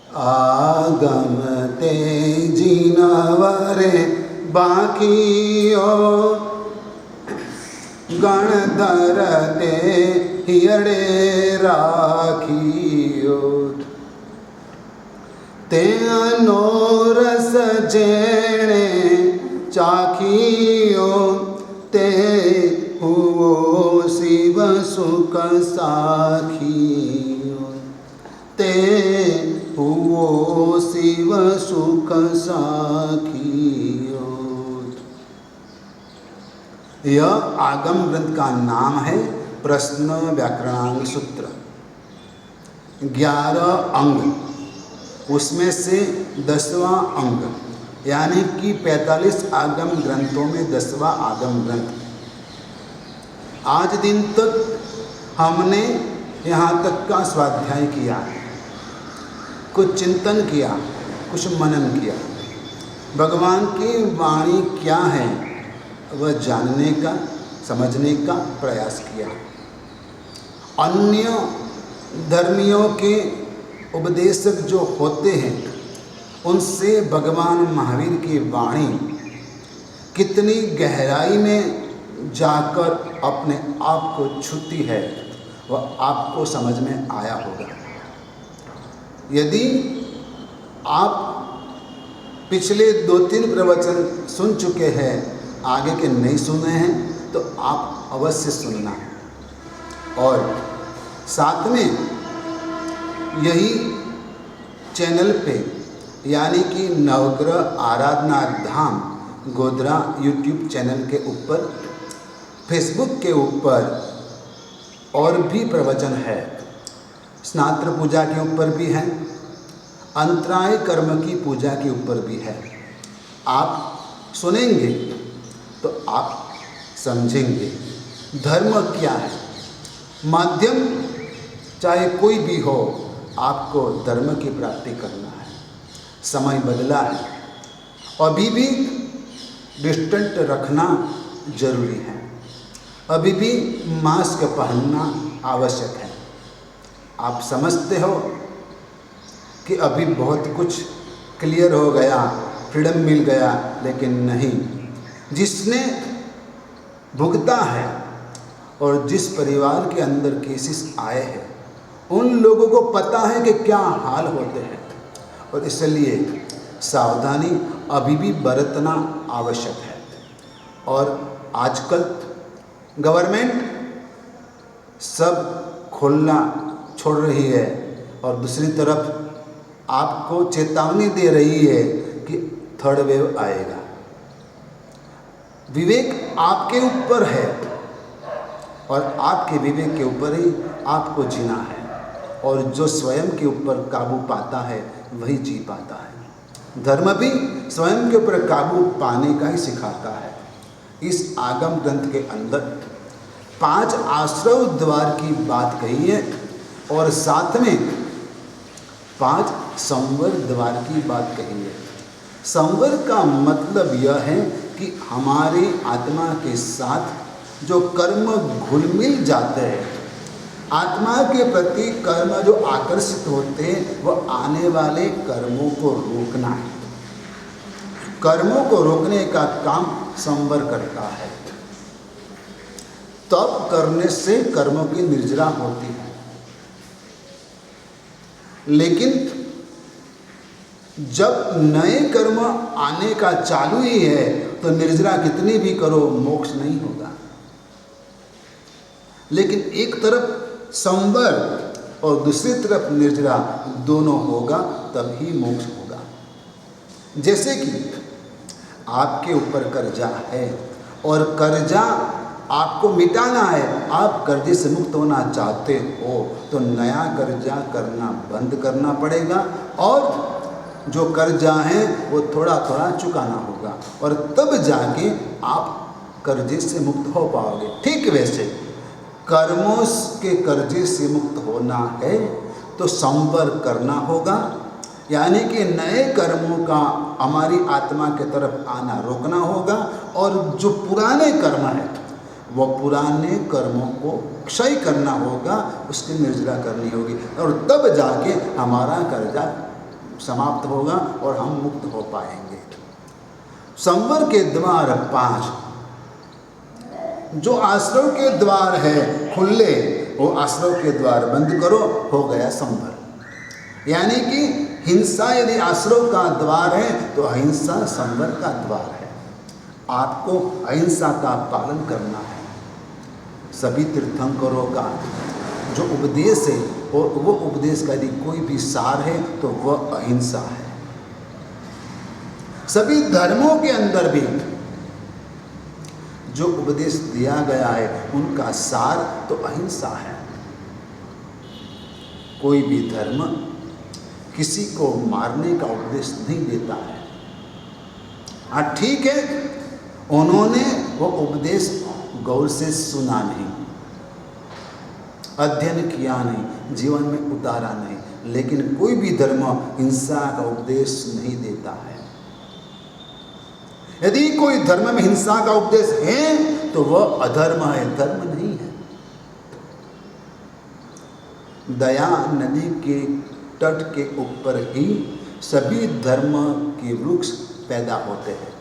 आगम ते जीनवरे बाकियो गणधर ते हियड़े राखियो ते अनोरस जेणे चाखियो ते हुओ शिव सुख साखियो ते हुओ शिव सुख साखियो। यह आगम ग्रंथ का नाम है प्रश्न व्याकरणांग सूत्र। 11 अंग, उसमें से 10वां अंग, यानी कि 45 आगम ग्रंथों में 10वां आगम ग्रंथ। आज दिन तक हमने यहाँ तक का स्वाध्याय किया, कुछ चिंतन किया, कुछ मनन किया, भगवान की वाणी क्या है वह जानने का, समझने का प्रयास किया। अन्य धर्मियों के उपदेशक जो होते हैं उनसे भगवान महावीर की वाणी कितनी गहराई में जाकर अपने आप को छूती है वह आपको समझ में आया होगा। यदि आप पिछले 2-3 प्रवचन सुन चुके हैं, आगे के नहीं सुने हैं तो आप अवश्य सुनना है। और साथ में यही चैनल पे यानी कि नवग्रह आराधना धाम गोधरा यूट्यूब चैनल के ऊपर, फेसबुक के ऊपर और भी प्रवचन है। स्नात्र पूजा के ऊपर भी है, अंतराय कर्म की पूजा के ऊपर भी है। आप सुनेंगे तो आप समझेंगे धर्म क्या है। माध्यम चाहे कोई भी हो, आपको धर्म की प्राप्ति करना है। समय बदला है, अभी भी डिस्टेंट रखना जरूरी है, अभी भी मास्क पहनना आवश्यक है। आप समझते हो कि अभी बहुत कुछ क्लियर हो गया, फ्रीडम मिल गया, लेकिन नहीं। जिसने भुगता है और जिस परिवार के अंदर केसेस आए हैं उन लोगों को पता है कि क्या हाल होते हैं, और इसलिए सावधानी अभी भी बरतना आवश्यक है। और आजकल गवर्नमेंट सब खोलना छोड़ रही है और दूसरी तरफ आपको चेतावनी दे रही है कि थर्ड वेव आएगा। विवेक आपके ऊपर है और आपके विवेक के ऊपर ही आपको जीना है, और जो स्वयं के ऊपर काबू पाता है वही जी पाता है। धर्म भी स्वयं के ऊपर काबू पाने का ही सिखाता है। इस आगम ग्रंथ के अंदर 5 आश्रव द्वार की बात कही है और साथ में 5 संवर द्वार की बात कही है। संवर का मतलब यह है कि हमारी आत्मा के साथ जो कर्म घुल मिल जाते हैं, आत्मा के प्रति कर्म जो आकर्षित होते हैं, वह आने वाले कर्मों को रोकना है। कर्मों को रोकने का काम संवर करता है। तप करने से कर्मों की निर्जरा होती है, लेकिन जब नए कर्म आने का चालू ही है तो निर्जरा कितनी भी करो मोक्ष नहीं होगा। लेकिन एक तरफ संवर और दूसरी तरफ निर्जरा दोनों होगा तभी मोक्ष होगा। जैसे कि आपके ऊपर कर्जा है और कर्जा आपको मिटाना है, आप कर्जे से मुक्त होना चाहते हो तो नया कर्जा करना बंद करना पड़ेगा और जो कर्जा है वो थोड़ा थोड़ा चुकाना होगा, और तब जाके आप कर्जे से मुक्त हो पाओगे। ठीक वैसे कर्मों के कर्जे से मुक्त होना है तो संवर करना होगा, यानी कि नए कर्मों का हमारी आत्मा के तरफ आना रोकना होगा, और जो पुराने कर्म है वो पुराने कर्मों को क्षय करना होगा, उसकी निर्जरा करनी होगी, और तब जाके हमारा कर्जा समाप्त होगा और हम मुक्त हो पाएंगे। संवर के द्वार 5, जो आश्रव के द्वार है खुले, वो आश्रव के द्वार बंद करो, हो गया संवर। यानी कि हिंसा यदि आश्रव का द्वार है तो अहिंसा संवर का द्वार है। आपको अहिंसा का पालन करना है। सभी तीर्थंकरों का जो उपदेश है और वो उपदेश का यदि कोई भी सार है तो वह अहिंसा है। सभी धर्मों के अंदर भी जो उपदेश दिया गया है उनका सार तो अहिंसा है। कोई भी धर्म किसी को मारने का उपदेश नहीं देता है। हाँ ठीक है, उन्होंने वो उपदेश गौर से सुना नहीं, अध्ययन किया नहीं, जीवन में उतारा नहीं, लेकिन कोई भी धर्म हिंसा का उपदेश नहीं देता है। यदि कोई धर्म में हिंसा का उपदेश है तो वह अधर्म है, धर्म नहीं है। दया नदी के तट के ऊपर ही सभी धर्म के वृक्ष पैदा होते हैं,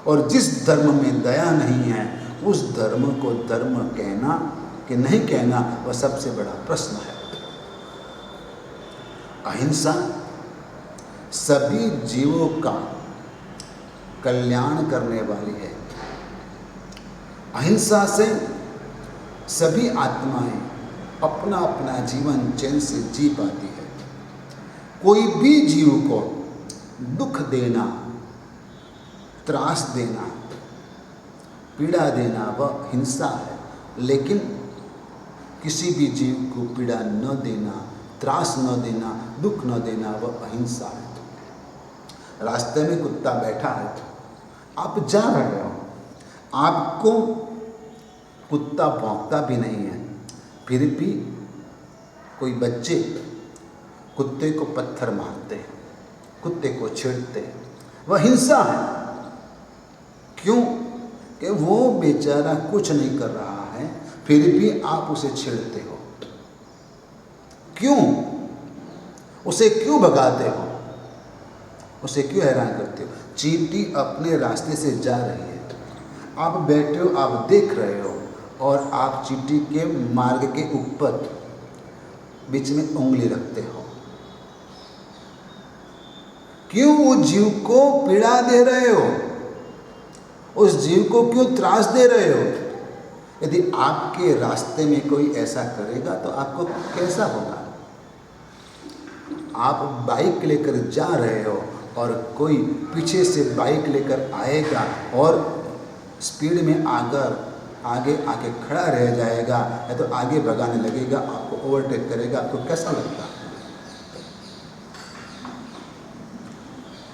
और जिस धर्म में दया नहीं है उस धर्म को धर्म कहना कि नहीं कहना वह सबसे बड़ा प्रश्न है। अहिंसा सभी जीवों का कल्याण करने वाली है। अहिंसा से सभी आत्माएं अपना अपना जीवन चैन से जी पाती है। कोई भी जीव को दुख देना, त्रास देना, पीड़ा देना वह हिंसा है, लेकिन किसी भी जीव को पीड़ा न देना, त्रास न देना, दुख न देना वह अहिंसा है। रास्ते में कुत्ता बैठा है, आप जा रहे हो, आपको कुत्ता भौंकता भी नहीं है, फिर भी कोई बच्चे कुत्ते को पत्थर मारते हैं, कुत्ते को छेड़ते हैं, वह हिंसा है। क्यों? कि वो बेचारा कुछ नहीं कर रहा है, फिर भी आप उसे छेड़ते हो। क्यों? उसे क्यों भगाते हो? उसे क्यों हैरान करते हो? चींटी अपने रास्ते से जा रही है, आप बैठे हो, आप देख रहे हो, और आप चींटी के मार्ग के ऊपर बीच में उंगली रखते हो। क्यों उस जीव को पीड़ा दे रहे हो? उस जीव को क्यों त्रास दे रहे हो? यदि आपके रास्ते में कोई ऐसा करेगा तो आपको कैसा होगा? आप बाइक लेकर जा रहे हो और कोई पीछे से बाइक लेकर आएगा और स्पीड में आगे आके खड़ा रह जाएगा या तो आगे भगाने लगेगा, आपको ओवरटेक करेगा, आपको कैसा लगता?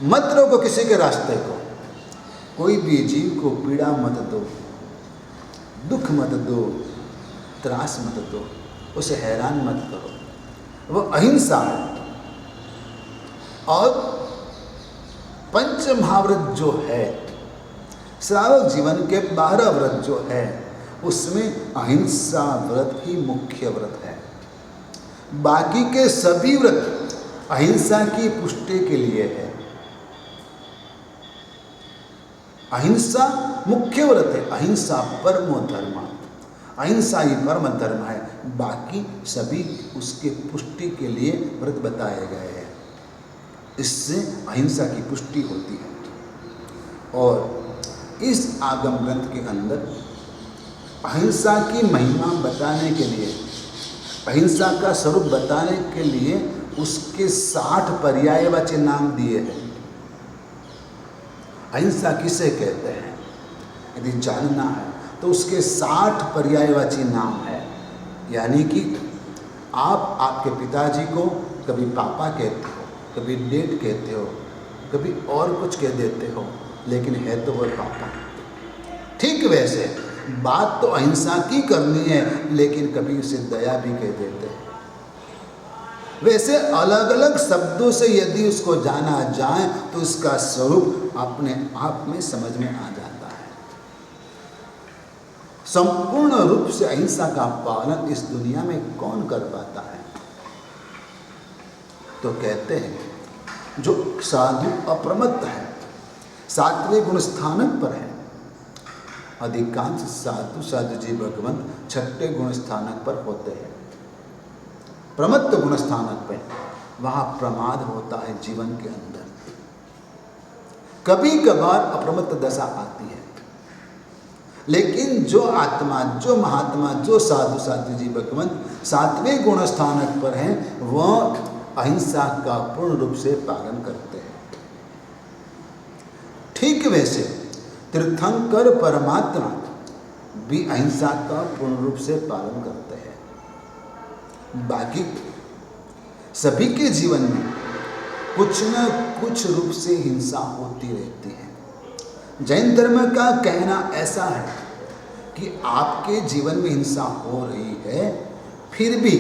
मत रोको किसी के रास्ते को। कोई भी जीव को पीड़ा मत दो, दुख मत दो, त्रास मत दो, उसे हैरान मत करो, वह अहिंसा है। और पंच महाव्रत जो है, श्रावक जीवन के 12 व्रत जो है, उसमें अहिंसा व्रत ही मुख्य व्रत है। बाकी के सभी व्रत अहिंसा की पुष्टि के लिए है। अहिंसा मुख्य व्रत है, अहिंसा परमो धर्म, अहिंसा ही परम धर्म है। बाकी सभी उसके पुष्टि के लिए व्रत बताए गए हैं। इससे अहिंसा की पुष्टि होती है। और इस आगम ग्रंथ के अंदर अहिंसा की महिमा बताने के लिए, अहिंसा का स्वरूप बताने के लिए उसके 60 पर्यायवाची नाम दिए हैं। अहिंसा किसे कहते हैं यदि जानना है तो उसके 60 पर्यायवाची नाम है। यानी कि आप आपके पिताजी को कभी पापा कहते हो, कभी डेड कहते हो, कभी और कुछ कह देते हो, लेकिन है तो वह पापा। ठीक वैसे बात तो अहिंसा की करनी है, लेकिन कभी उसे दया भी कह देते हैं। वैसे अलग अलग शब्दों से यदि उसको जाना जाए तो उसका स्वरूप अपने आप में समझ में आ जाता है। संपूर्ण रूप से अहिंसा का पालन इस दुनिया में कौन कर पाता है? तो कहते हैं जो साधु अप्रमत्त है, सातवें गुण स्थानक पर है। अधिकांश साधु जी भगवंत छठे गुण स्थानक पर होते हैं। प्रमत्त गुण स्थानक पर वहां प्रमाद होता है जीवन के अंदर। कभी कभार अप्रमत्त दशा आती है, लेकिन जो आत्मा, जो महात्मा, जो साधु जी भगवंत सातवें गुण स्थानक पर हैं, वह अहिंसा का पूर्ण रूप से पालन करते हैं। ठीक वैसे तीर्थंकर परमात्मा भी अहिंसा का पूर्ण रूप से पालन करते हैं। बाकी सभी के जीवन में कुछ न कुछ रूप से हिंसा होती रहती है। जैन धर्म का कहना ऐसा है कि आपके जीवन में हिंसा हो रही है, फिर भी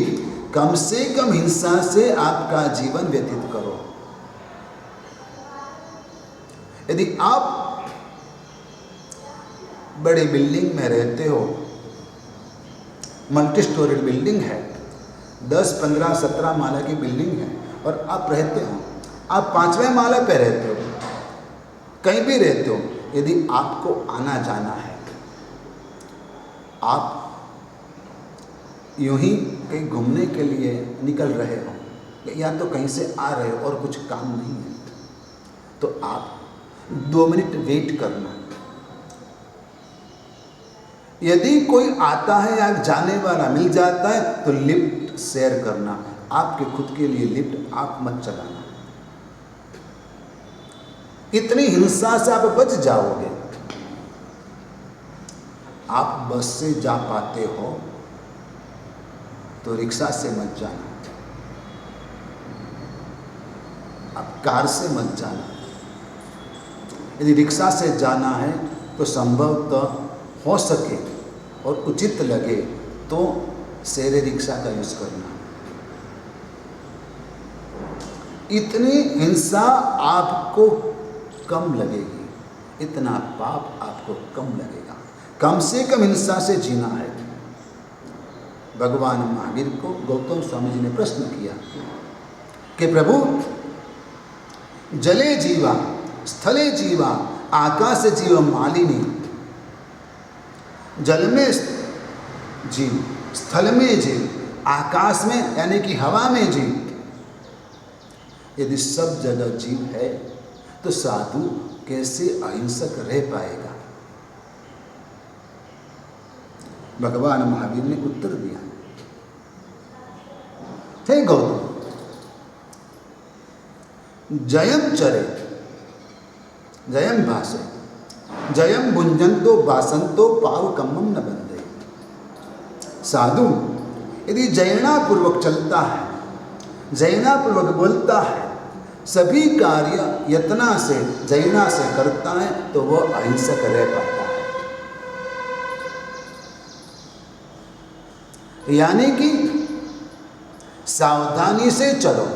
कम से कम हिंसा से आपका जीवन व्यतीत करो। यदि आप बड़े बिल्डिंग में रहते हो, मल्टी स्टोरेड बिल्डिंग है, 10, 15, 17 माला की बिल्डिंग है, और आप रहते हो, आप 5वें माला पे रहते हो, कहीं भी रहते हो, यदि आपको आना जाना है, आप यूं ही कहीं घूमने के लिए निकल रहे हो, या तो कहीं से आ रहे हो और कुछ काम नहीं है, तो आप 2 मिनट वेट करना। यदि कोई आता है या जाने वाला मिल जाता है तो लिफ्ट शेयर करना। आपके खुद के लिए लिफ्ट आप मत चलाना। इतनी हिंसा से आप बच जाओगे। आप बस से जा पाते हो तो रिक्शा से मत जाना, आप कार से मत जाना। यदि रिक्शा से जाना है तो संभवतः हो सके और उचित लगे तो शेयर रिक्शा का यूज करना। इतनी हिंसा आपको कम लगेगी, इतना पाप आपको कम लगेगा। कम से कम हिंसा से जीना है। भगवान महावीर को गौतम स्वामी जी ने प्रश्न किया कि प्रभु, जले जीवा, स्थले जीवा, आकाश जीव मालिनी, जल में जीव, स्थल में जीव, आकाश में यानी कि हवा में जीव, यदि सब जगह जीव है तो साधु कैसे अहिंसक रह पाएगा? भगवान महावीर ने उत्तर दिया, हे गौतम, जयम चरे, जयम भाषे, जयम भुंजंतो बासंतो पाव कम्मम न बंदे। साधु यदि जयनापूर्वक चलता है, जयनापूर्वक बोलता है, सभी कार्य यत्ना से, जयना से करता है, तो वह अहिंसक रह पाता है। यानी कि सावधानी से चलो,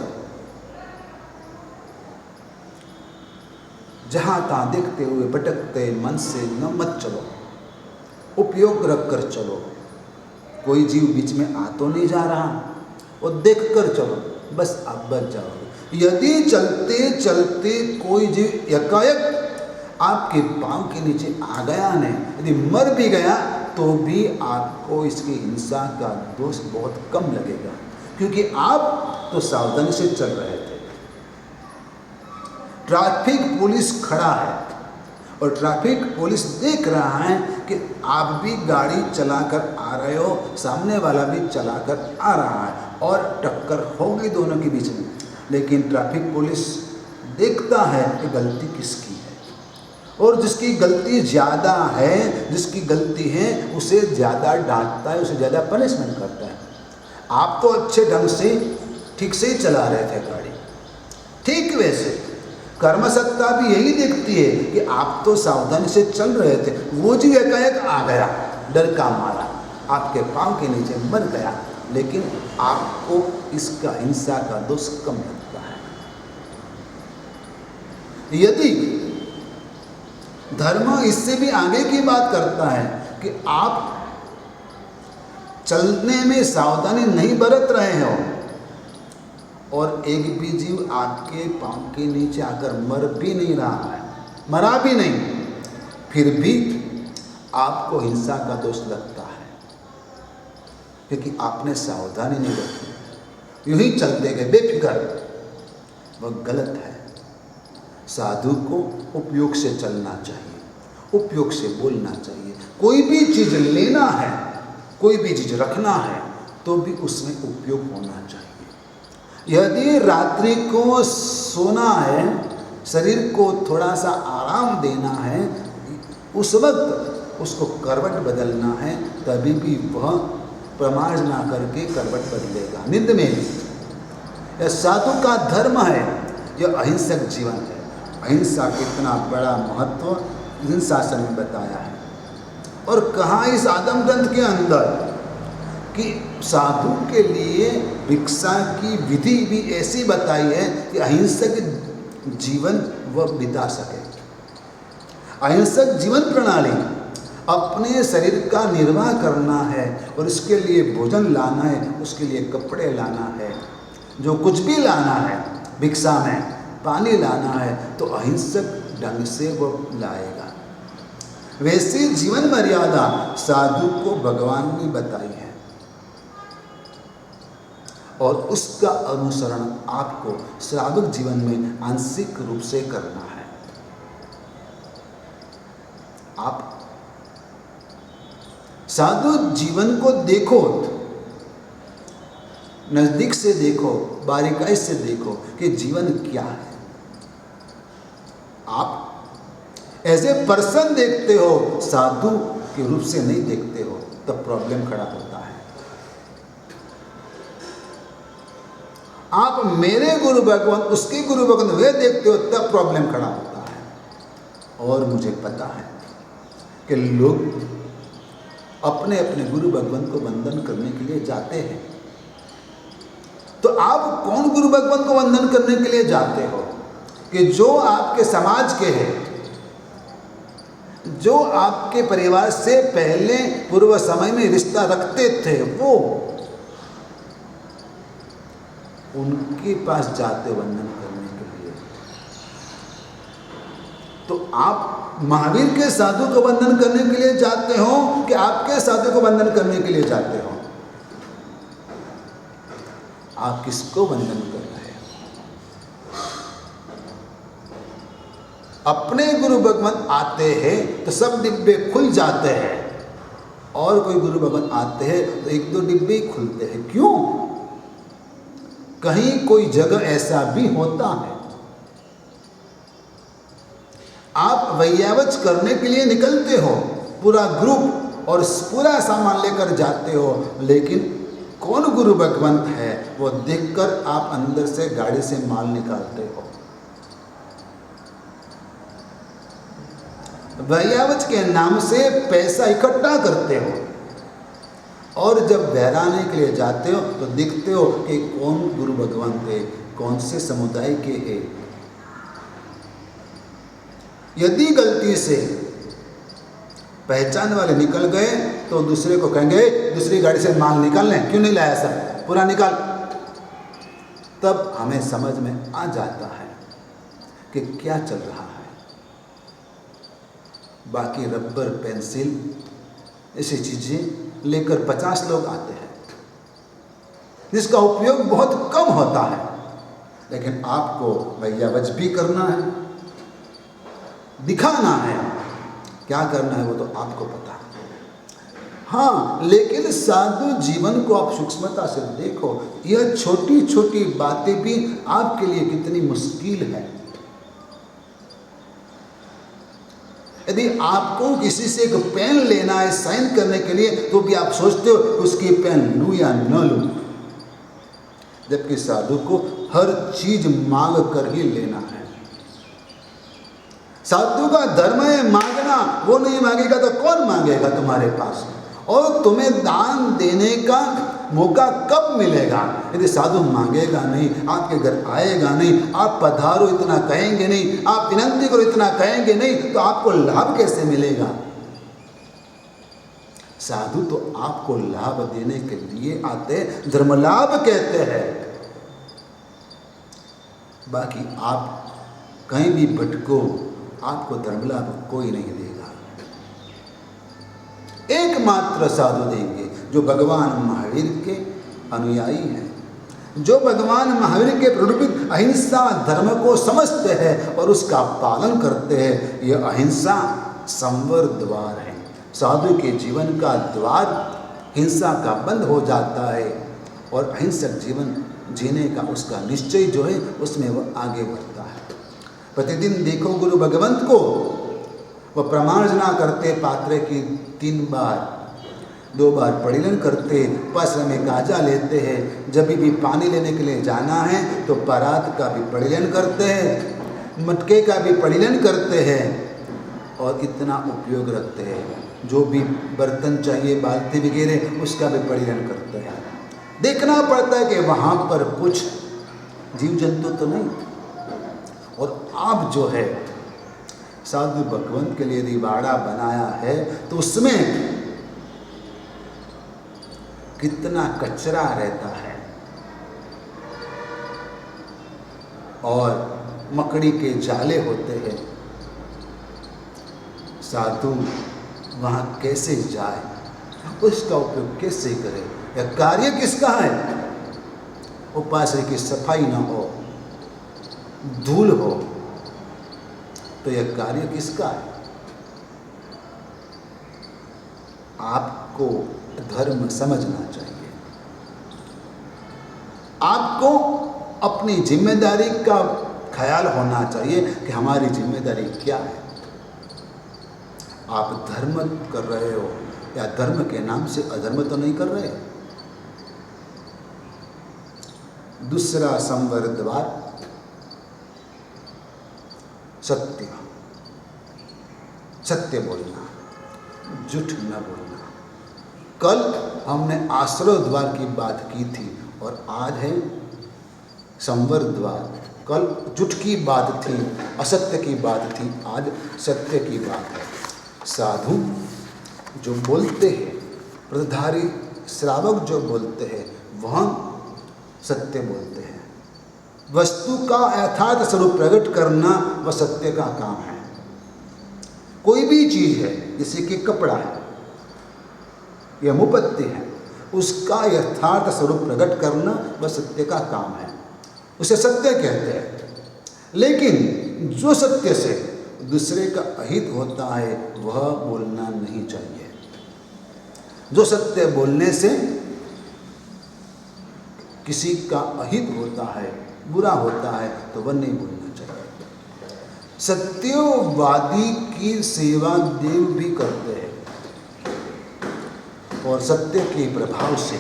जहां तहां देखते हुए भटकते मन से न मत चलो, उपयोग रख कर चलो। कोई जीव बीच में आ तो नहीं जा रहा, वो देख कर चलो, बस आप बच जाओगे। यदि चलते चलते कोई जीव एकाएक आपके पांव के नीचे आ गया नहीं, यदि मर भी गया तो भी आपको इसकी हिंसा का दोष बहुत कम लगेगा, क्योंकि आप तो सावधानी से चल रहे थे। ट्रैफिक पुलिस खड़ा है और ट्रैफिक पुलिस देख रहा है कि आप भी गाड़ी चलाकर आ रहे हो, सामने वाला भी चलाकर आ रहा है, और टक्कर हो गई दोनों के बीच में। लेकिन ट्रैफिक पुलिस देखता है कि गलती किसकी है, और जिसकी गलती ज़्यादा है, जिसकी गलती है, उसे ज़्यादा डांटता है, उसे ज़्यादा पनिशमेंट करता है। आप तो अच्छे ढंग से ठीक से ही चला रहे थे गाड़ी। ठीक वैसे कर्मसत्ता भी यही देखती है कि आप तो सावधानी से चल रहे थे, वो जी एकाएक आ गया, डर का मारा आपके पांव के नीचे मर गया, लेकिन आपको इसका हिंसा का दोष कम लगता है। यदि धर्म इससे भी आगे की बात करता है कि आप चलने में सावधानी नहीं बरत रहे हो और एक भी जीव आपके पांव के नीचे आकर मर भी नहीं रहा है, मरा भी नहीं, फिर भी आपको हिंसा का दोष लगता है, क्योंकि आपने सावधानी नहीं रखी, यूं ही चलते गए बेफिक्र। वह गलत है। साधु को उपयोग से चलना चाहिए, उपयोग से बोलना चाहिए। कोई भी चीज़ लेना है, कोई भी चीज़ रखना है, तो भी उसमें उपयोग होना चाहिए। यदि रात्रि को सोना है, शरीर को थोड़ा सा आराम देना है, उस वक्त उसको करवट बदलना है, तभी भी वह प्रमाद ना करके करवट बदलेगा, नींद में भी। यह साधु का धर्म है, यह अहिंसक जीवन है। अहिंसा कितना बड़ा महत्व इन शासन में बताया है। और कहाँ इस आदम ग्रंथ के अंदर कि साधु के लिए भिक्षा की विधि भी ऐसी बताई है कि अहिंसक जीवन वह बिता सके। अहिंसक जीवन प्रणाली, अपने शरीर का निर्वाह करना है और इसके लिए भोजन लाना है, उसके लिए कपड़े लाना है, जो कुछ भी लाना है, भिक्षा में पानी लाना है, तो अहिंसक ढंग से वह लाएगा। वैसी जीवन मर्यादा साधु को भगवान ने बताई है और उसका अनुसरण आपको श्रावक जीवन में आंशिक रूप से करना है। आप साधु जीवन को देखो, नजदीक से देखो, बारीकाई से देखो कि जीवन क्या है। आप ऐसे पर्सन देखते हो, साधु के रूप से नहीं देखते हो, तब प्रॉब्लम खड़ा होता है। आप मेरे गुरु भगवान, उसके गुरु भगवान वे देखते हो, तब प्रॉब्लम खड़ा होता है। और मुझे पता है कि लोग अपने अपने गुरु भगवान को वंदन करने के लिए जाते हैं। तो आप कौन गुरु भगवान को वंदन करने के लिए जाते हो? कि जो आपके समाज के हैं, जो आपके परिवार से पहले पूर्व समय में रिश्ता रखते थे, वो उनके पास जाते वंदन करने के लिए। तो आप महावीर के साधु को वंदन करने के लिए जाते हो कि आपके साधु को वंदन करने के लिए जाते हो? आप किसको वंदन कर रहे हो? अपने गुरु भगवान आते हैं तो सब डिब्बे खुल जाते हैं, और कोई गुरु भगवान आते हैं तो एक दो डिब्बे ही खुलते हैं। क्यों? कहीं कोई जगह ऐसा भी होता है। आप वैयावच करने के लिए निकलते हो, पूरा ग्रुप और पूरा सामान लेकर जाते हो, लेकिन कौन गुरु भगवंत है वो देखकर आप अंदर से गाड़ी से माल निकालते हो। वैयावच के नाम से पैसा इकट्ठा करते हो, और जब बहराने के लिए जाते हो तो देखते हो कि कौन गुरु भगवान थे, कौन से समुदाय के हैं। यदि गलती से पहचान वाले निकल गए तो दूसरे को कहेंगे दूसरी गाड़ी से माल निकाल लें, क्यों नहीं लाया सर, पूरा निकाल। तब हमें समझ में आ जाता है कि क्या चल रहा है। बाकी रबर, पेंसिल, ऐसी चीज़ें लेकर 50 लोग आते हैं, जिसका उपयोग बहुत कम होता है, लेकिन आपको वैयावच भी करना है, दिखाना है, क्या करना है वो तो आपको पता है। हाँ, लेकिन साधु जीवन को आप सूक्ष्मता से देखो, यह छोटी छोटी बातें भी आपके लिए कितनी मुश्किल है। यदि आपको किसी से एक पेन लेना है साइन करने के लिए, तो भी आप सोचते हो उसकी पेन लूं या न लूं, जबकि साधु को हर चीज मांग कर ही लेना है। साधु का धर्म है मांगना, वो नहीं मांगेगा तो कौन मांगेगा तुम्हारे पास? और तुम्हें दान देने का मौका कब मिलेगा? यदि साधु मांगेगा नहीं, आपके घर आएगा नहीं, आप पधारो इतना कहेंगे नहीं, आप विनंती करो इतना कहेंगे नहीं, तो आपको लाभ कैसे मिलेगा? साधु तो आपको लाभ देने के लिए आते, धर्म लाभ कहते हैं। बाकी आप कहीं भी भटको, आपको धर्म लाभ कोई नहीं देगा। एकमात्र साधु देंगे जो भगवान महावीर के अनुयायी हैं, जो भगवान महावीर के प्ररूपित अहिंसा धर्म को समझते हैं और उसका पालन करते हैं। यह अहिंसा संवर द्वार है। साधु के जीवन का द्वार हिंसा का बंद हो जाता है और अहिंसक जीवन जीने का उसका निश्चय जो है उसमें वह आगे बढ़ता है। प्रतिदिन देखो गुरु भगवंत को, वह प्रमार्जना करते पात्रे की 3 बार 2 बार परिलन करते, पात्र में गाजा लेते हैं। जब भी पानी लेने के लिए जाना है तो परात का भी परिलन करते हैं, मटके का भी परिलन करते हैं और इतना उपयोग रखते हैं। जो भी बर्तन चाहिए, बाल्टी वगैरह, उसका भी परिलन करते हैं। देखना पड़ता है कि वहाँ पर कुछ जीव जंतु तो नहीं। और आप जो है साधु भगवंत के लिए रिवाड़ा बनाया है तो उसमें कितना कचरा रहता है और मकड़ी के जाले होते हैं। साधु वहाँ कैसे जाए, उसका उपयोग कैसे करे? यह कार्य किसका है? उपास्य की सफाई न हो, धूल हो, तो यह कार्य किसका है? आपको धर्म समझना चाहिए। आपको अपनी जिम्मेदारी का ख्याल होना चाहिए कि हमारी जिम्मेदारी क्या है। आप धर्म कर रहे हो या धर्म के नाम से अधर्म तो नहीं कर रहे। दूसरा संवर द्वार सत्य, सत्य बोलना, झूठ न बोलना। कल हमने आश्रय द्वार की बात की थी और आज है संवर द्वार। कल झूठ की बात थी, असत्य की बात थी, आज सत्य की बात है। साधु जो बोलते हैं, व्रतधारी श्रावक जो बोलते हैं, वह सत्य बोलते हैं। वस्तु का यथार्थ स्वरूप प्रकट करना वह सत्य का काम है। कोई भी चीज है, जैसे कि कपड़ा है या मोमबत्ती है, उसका यथार्थ स्वरूप प्रकट करना वह सत्य का काम है, उसे सत्य कहते हैं। लेकिन जो सत्य से दूसरे का अहित होता है वह बोलना नहीं चाहिए। जो सत्य बोलने से किसी का अहित होता है, बुरा होता है, तो वह नहीं बोलना चाहिए। सत्यवादी की सेवा देव भी करते हैं और सत्य के प्रभाव से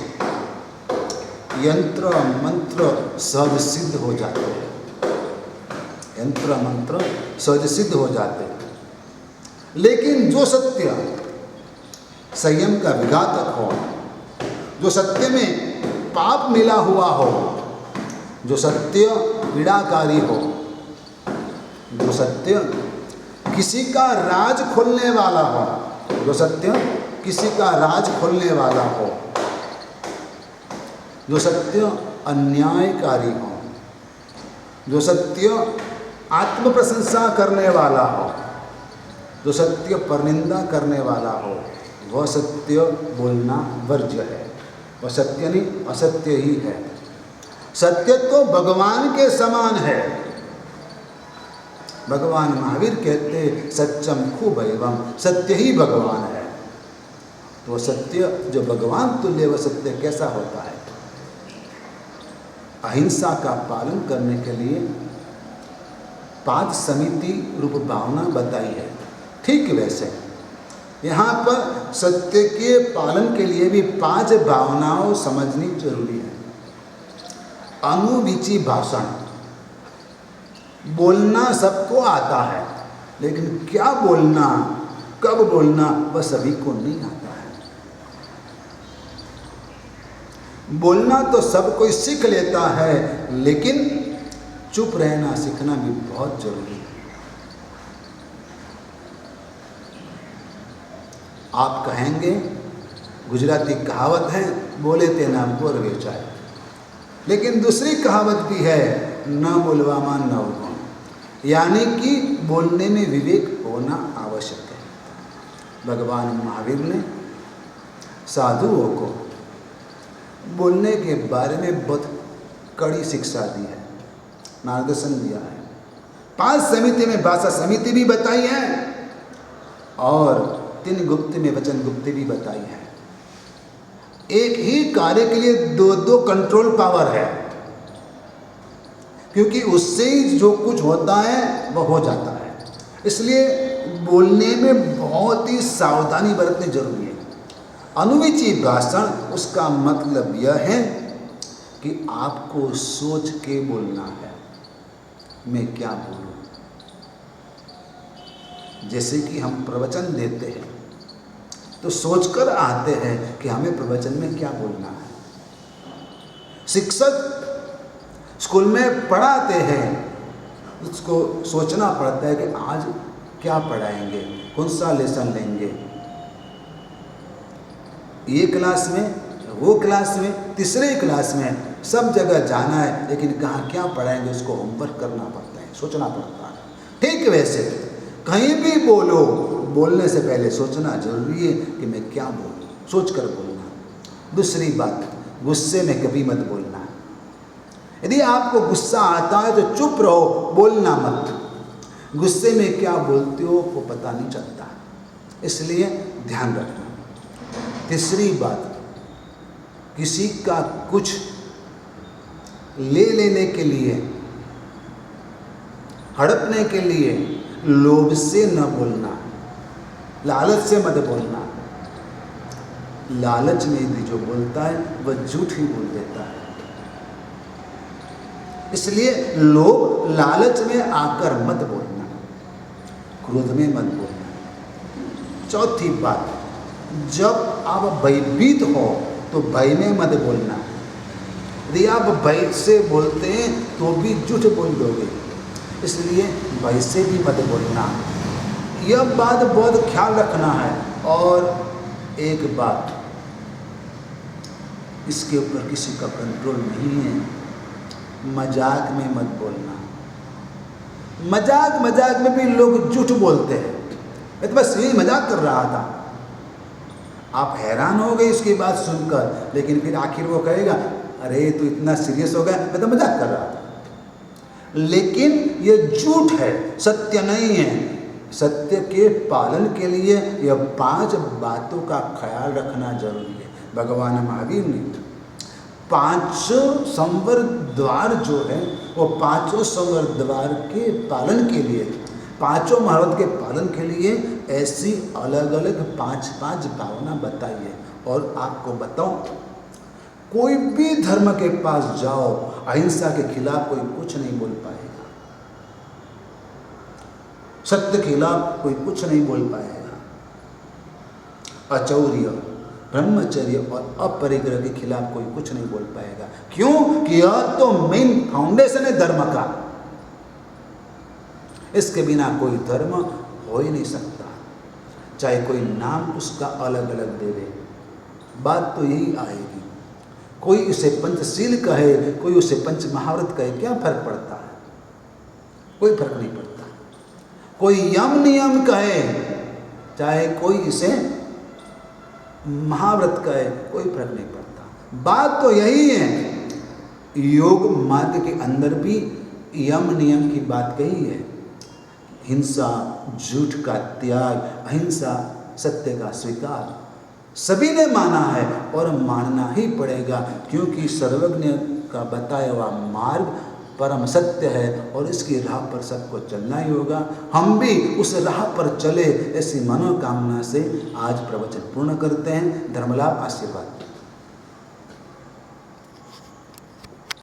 यंत्र मंत्र सहज सिद्ध हो जाते हैं। यंत्र मंत्र सहज सिद्ध हो जाते हैं। लेकिन जो सत्य संयम का विघातक हो, जो सत्य में पाप मिला हुआ हो, जो सत्य पीड़ाकारी हो, जो सत्य किसी का राज खोलने वाला हो, जो सत्य किसी का राज खोलने वाला हो, जो सत्य अन्यायकारी हो, जो सत्य आत्म प्रशंसा करने वाला हो, जो सत्य परनिंदा करने वाला हो, वह सत्य बोलना वर्ज्य है। वह सत्य नहीं, असत्य ही है। सत्य तो भगवान के समान है। भगवान महावीर कहते सत्यम खूब एवं, सत्य ही भगवान है। तो सत्य जो भगवान तुल्य वह सत्य कैसा होता है? अहिंसा का पालन करने के लिए 5 समिति रूप भावना बताई है। ठीक वैसे यहाँ पर सत्य के पालन के लिए भी 5 भावनाओं समझनी जरूरी है। अनुविची भाषण, बोलना सबको आता है, लेकिन क्या बोलना, कब बोलना, वह सभी को नहीं आता है। बोलना तो सब कोई सीख लेता है, लेकिन चुप रहना सीखना भी बहुत जरूरी है। आप कहेंगे, गुजराती कहावत है, बोले ते नाम को वेचाए। लेकिन दूसरी कहावत भी है, न बोलवामा नवगुण, यानी कि बोलने में विवेक होना आवश्यक है। भगवान महावीर ने साधुओं को बोलने के बारे में बहुत कड़ी शिक्षा दी है, मार्गदर्शन दिया है। 5 समिति में भाषा समिति भी बताई है और 3 गुप्त में वचन गुप्ति भी बताई है। एक ही कार्य के लिए 2 कंट्रोल पावर है, क्योंकि उससे ही जो कुछ होता है वह हो जाता है। इसलिए बोलने में बहुत ही सावधानी बरतनी जरूरी है। अनुविची भाषण, उसका मतलब यह है कि आपको सोच के बोलना है, मैं क्या बोलूं। जैसे कि हम प्रवचन देते हैं तो सोचकर आते हैं कि हमें प्रवचन में क्या बोलना है। शिक्षक स्कूल में पढ़ाते हैं, उसको सोचना पड़ता है कि आज क्या पढ़ाएंगे, कौन सा लेसन लेंगे, ये क्लास में, वो क्लास में, तीसरे क्लास में, सब जगह जाना है, लेकिन कहाँ क्या पढ़ाएंगे उसको होमवर्क करना पड़ता है, सोचना पड़ता है। ठीक वैसे कहीं भी बोलो, बोलने से पहले सोचना जरूरी है कि मैं क्या बोलूं, सोचकर बोलना। दूसरी बात, गुस्से में कभी मत बोलना। यदि आपको गुस्सा आता है तो चुप रहो, बोलना मत। गुस्से में क्या बोलते हो वो पता नहीं चलता, इसलिए ध्यान रखना। तीसरी बात, किसी का कुछ ले लेने के लिए, हड़पने के लिए लोभ से न बोलना, लालच से मत बोलना। लालच में भी जो बोलता है वह झूठ ही बोल देता है। इसलिए लोभ लालच में आकर मत बोलना, क्रोध में मत बोलना। चौथी बात, जब आप भयभीत हो तो भय में मत बोलना। यदि आप भय से बोलते हैं तो भी झूठ बोल दोगे, इसलिए भय से भी मत बोलना। यह बात बहुत ख्याल रखना है। और एक बात, इसके ऊपर किसी का कंट्रोल नहीं है, मजाक में मत बोलना। मजाक में भी लोग झूठ बोलते हैं। मैं तो बस यही मजाक कर रहा था। आप हैरान हो गए इसकी बात सुनकर, लेकिन फिर आखिर वो कहेगा, अरे तू इतना सीरियस हो गया, मैं तो मजाक कर रहा था। लेकिन ये झूठ है, सत्य नहीं है। सत्य के पालन के लिए यह 5 बातों का ख्याल रखना जरूरी है। भगवान महावीर ने 5 संवर द्वार जो है वो 5 संवर द्वार के पालन के लिए, 5 महारत के पालन के लिए ऐसी अलग अलग 5 भावना बताई है। और आपको बताऊं, कोई भी धर्म के पास जाओ, अहिंसा के खिलाफ कोई कुछ नहीं बोल पाएगा, सत्य के खिलाफ कोई कुछ नहीं बोल पाएगा। अचौर्य, ब्रह्मचर्य और अपरिग्रह के खिलाफ कोई कुछ नहीं बोल पाएगा। क्यों? कि यह तो मेन फाउंडेशन है धर्म का। इसके बिना कोई धर्म हो ही नहीं सकता, चाहे कोई नाम उसका अलग अलग दे दे, बात तो यही आएगी। कोई उसे पंचशील कहे, कोई उसे पंच महाव्रत कहे, क्या फर्क पड़ता है? कोई फर्क नहीं पड़ता। कोई यम नियम कहे, चाहे कोई इसे महाव्रत कहे, कोई फर्क नहीं पड़ता। बात तो यही है। योग मार्ग के अंदर भी यम नियम की बात कही है। हिंसा, झूठ का त्याग, अहिंसा, सत्य का स्वीकार, सभी ने माना है और मानना ही पड़ेगा, क्योंकि सर्वज्ञ का बताया हुआ मार्ग परम सत्य है और इसकी राह पर सबको चलना ही होगा। हम भी उस राह पर चले, ऐसी मनोकामना से आज प्रवचन पूर्ण करते हैं। धर्मलाभ आशीर्वाद।